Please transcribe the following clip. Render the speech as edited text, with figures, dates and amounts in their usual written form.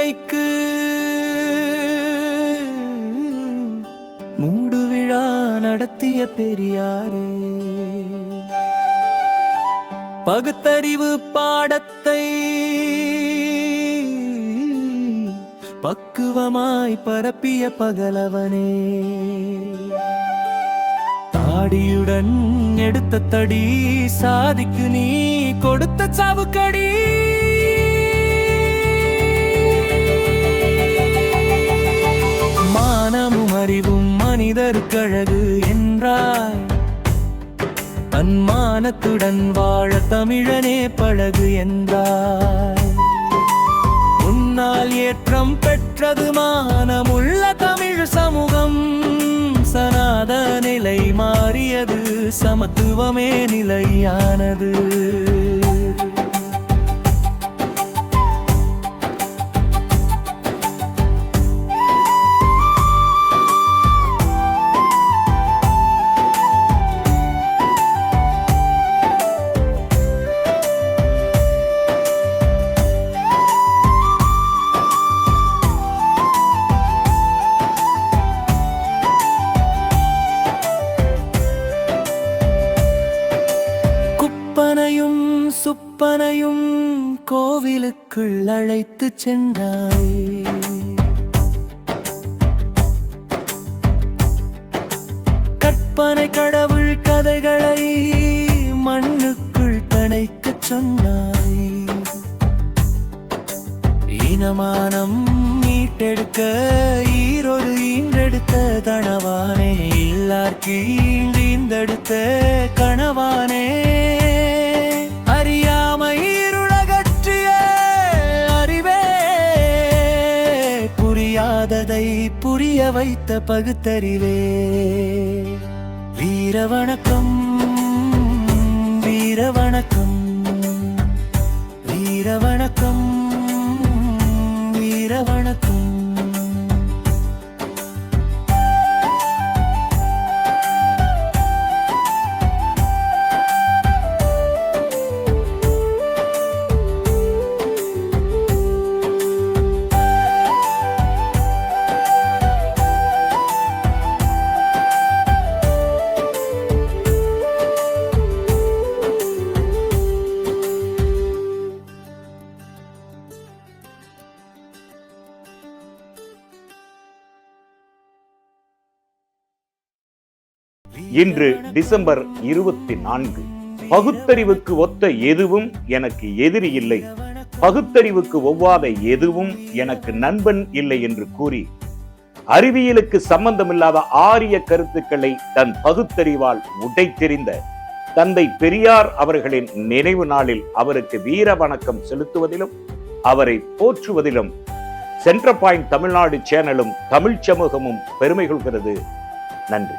நம்பிக்கைக்கு மூடு விழா நடத்திய பெரியாரே, பகுத்தறிவு பாடத்தை பக்குவமாய் பரப்பிய பகலவனே, தாடியுடன் எடுத்த தடி சாதிக்கு நீ கொடுத்த சாவுக்கடி. மானமும் அறிவும் மனிதருக்கழகு என்றாய், தன்மானத்துடன் வாழ தமிழனே பழகு என்றாய். உன்னால் ஏற்றம் பெற்றது மானமுள்ள தமிழ் சமூகம், சனாத நிலை மாறியது, சமத்துவமே நிலையானது. குப்பனையும் சுப்பனையும் கோவிலுக்குள் அழைத்து சென்றாய், கற்பனை கடவுள் கதைகளை மண்ணுக்குள் கணைக்க சொன்னாய். இனமானம் மீட்டெடுக்க ஈரொரு ஈன்றெடுத்த தனவானே, எல்லார்க்கு ஈந்தெடுத்த கணவானே, அறியாமை இருளகற்றிய அறிவே, புரியாததை புரிய வைத்த பகுத்தறிவே. வீர வணக்கம், வீர வணக்கம், வீர வணக்கம், வீர வணக்கம். இன்று டிசம்பர் 24. பகுத்தறிவுக்கு ஒத்த எதுவும் எனக்கு எதிரி இல்லை, பகுத்தறிவுக்கு ஒவ்வாத எதுவும் எனக்கு நண்பன் இல்லை என்று கூறி அறிவியலுக்கு சம்பந்தமில்லாத ஆரிய கருத்துக்களை தன் பகுத்தறிவால் உடைத்தெறிந்த தந்தை பெரியார் அவர்களின் நினைவு நாளில் அவருக்கு வீர வணக்கம் செலுத்துவதிலும் அவரை போற்றுவதிலும் சென்டர் பாயிண்ட் தமிழ்நாடு சேனலும் தமிழ் சமூகமும் பெருமை கொள்கிறது. நன்றி.